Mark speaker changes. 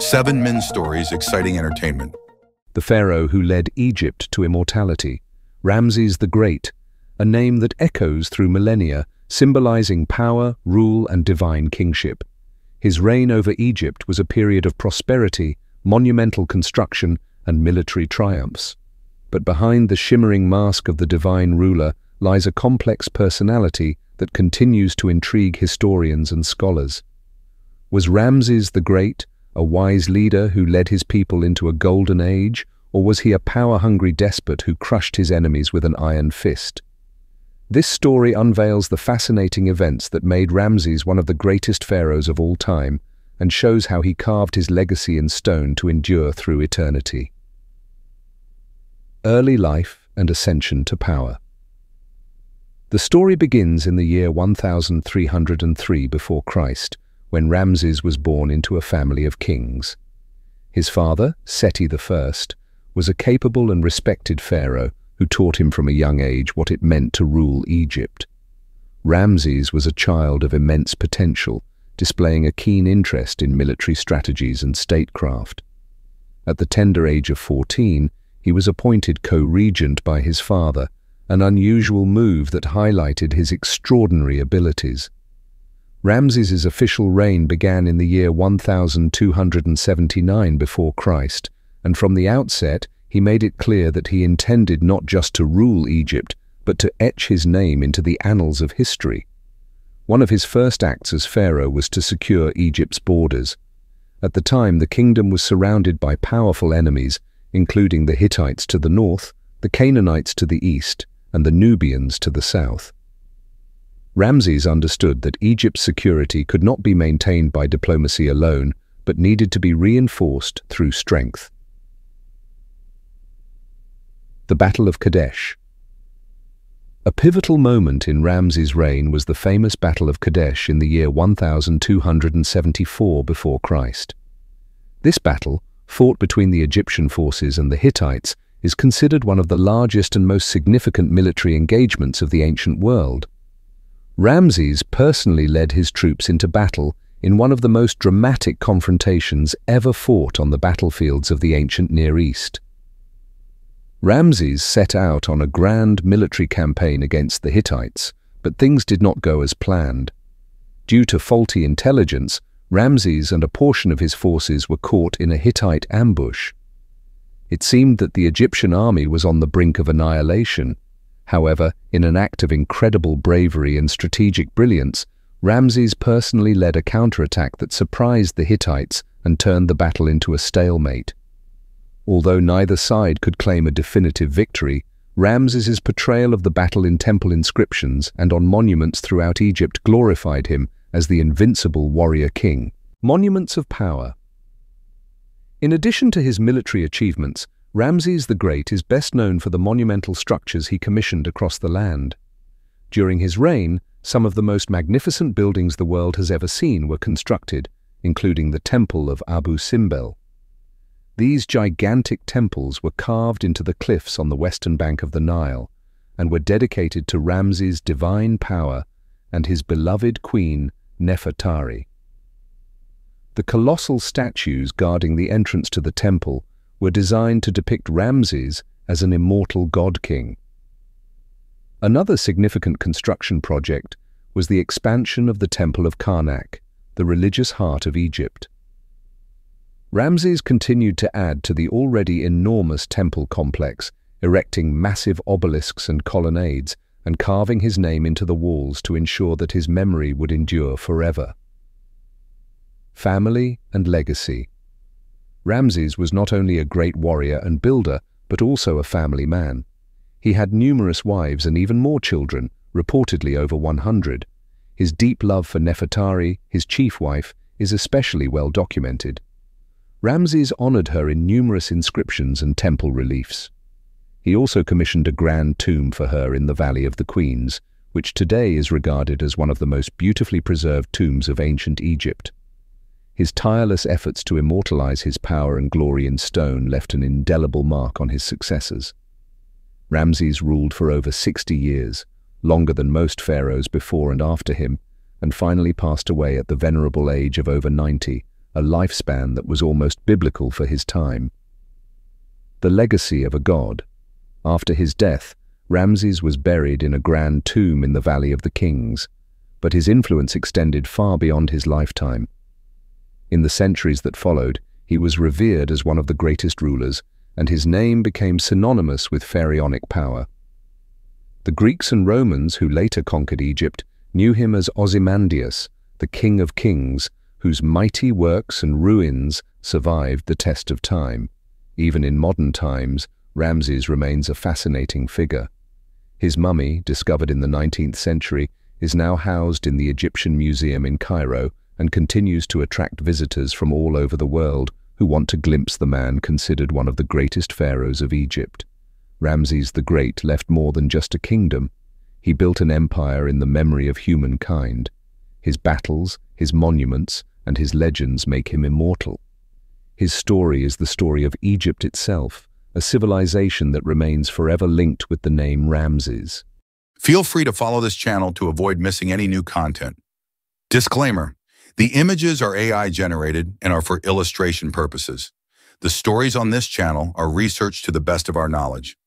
Speaker 1: 7 men's stories, exciting entertainment.
Speaker 2: The pharaoh who led Egypt to immortality, Ramses the Great, a name that echoes through millennia, symbolizing power, rule, and divine kingship. His reign over Egypt was a period of prosperity, monumental construction, and military triumphs. But behind the shimmering mask of the divine ruler lies a complex personality that continues to intrigue historians and scholars. Was Ramses the Great a wise leader who led his people into a golden age, or was he a power-hungry despot who crushed his enemies with an iron fist? This story unveils the fascinating events that made Ramses one of the greatest pharaohs of all time and shows how he carved his legacy in stone to endure through eternity. Early life and ascension to power. The story begins in the year 1303 before Christ, when Ramses was born into a family of kings. His father, Seti I, was a capable and respected pharaoh who taught him from a young age what it meant to rule Egypt. Ramses was a child of immense potential, displaying a keen interest in military strategies and statecraft. At the tender age of 14, he was appointed co-regent by his father, an unusual move that highlighted his extraordinary abilities. Ramses's official reign began in the year 1279 before Christ, and from the outset he made it clear that he intended not just to rule Egypt, but to etch his name into the annals of history. One of his first acts as pharaoh was to secure Egypt's borders. At the time, the kingdom was surrounded by powerful enemies, including the Hittites to the north, the Canaanites to the east, and the Nubians to the south. Ramses understood that Egypt's security could not be maintained by diplomacy alone, but needed to be reinforced through strength. The Battle of Kadesh. A pivotal moment in Ramses' reign was the famous Battle of Kadesh in the year 1274 before Christ. This battle, fought between the Egyptian forces and the Hittites, is considered one of the largest and most significant military engagements of the ancient world. Ramses personally led his troops into battle in one of the most dramatic confrontations ever fought on the battlefields of the ancient Near East. Ramses set out on a grand military campaign against the Hittites, but things did not go as planned. Due to faulty intelligence, Ramses and a portion of his forces were caught in a Hittite ambush. It seemed that the Egyptian army was on the brink of annihilation. However, in an act of incredible bravery and strategic brilliance, Ramses personally led a counterattack that surprised the Hittites and turned the battle into a stalemate. Although neither side could claim a definitive victory, Ramses's portrayal of the battle in temple inscriptions and on monuments throughout Egypt glorified him as the invincible warrior king. Monuments of power. In addition to his military achievements, Ramses the Great is best known for the monumental structures he commissioned across the land. During his reign, some of the most magnificent buildings the world has ever seen were constructed, including the Temple of Abu Simbel. These gigantic temples were carved into the cliffs on the western bank of the Nile and were dedicated to Ramses' divine power and his beloved queen, Nefertari. The colossal statues guarding the entrance to the temple were designed to depict Ramses as an immortal god-king. Another significant construction project was the expansion of the Temple of Karnak, the religious heart of Egypt. Ramses continued to add to the already enormous temple complex, erecting massive obelisks and colonnades and carving his name into the walls to ensure that his memory would endure forever. Family and legacy. Ramses was not only a great warrior and builder, but also a family man. He had numerous wives and even more children, reportedly over 100. His deep love for Nefertari, his chief wife, is especially well documented. Ramses honored her in numerous inscriptions and temple reliefs. He also commissioned a grand tomb for her in the Valley of the Queens, which today is regarded as one of the most beautifully preserved tombs of ancient Egypt. His tireless efforts to immortalize his power and glory in stone left an indelible mark on his successors. Ramses ruled for over 60 years, longer than most pharaohs before and after him, and finally passed away at the venerable age of over 90, a lifespan that was almost biblical for his time. The legacy of a god. After his death, Ramses was buried in a grand tomb in the Valley of the Kings, but his influence extended far beyond his lifetime. In the centuries that followed, he was revered as one of the greatest rulers, and his name became synonymous with pharaonic power. The Greeks and Romans who later conquered Egypt knew him as Ozymandias, the King of Kings, whose mighty works and ruins survived the test of time. Even in modern times, Ramses remains a fascinating figure. His mummy, discovered in the 19th century, is now housed in the Egyptian Museum in Cairo and continues to attract visitors from all over the world who want to glimpse the man considered one of the greatest pharaohs of Egypt. Ramses the Great left more than just a kingdom. He built an empire in the memory of humankind. His battles, his monuments, and his legends make him immortal. His story is the story of Egypt itself, a civilization that remains forever linked with the name Ramses.
Speaker 1: Feel free to follow this channel to avoid missing any new content. Disclaimer: the images are AI generated and are for illustration purposes. The stories on this channel are researched to the best of our knowledge.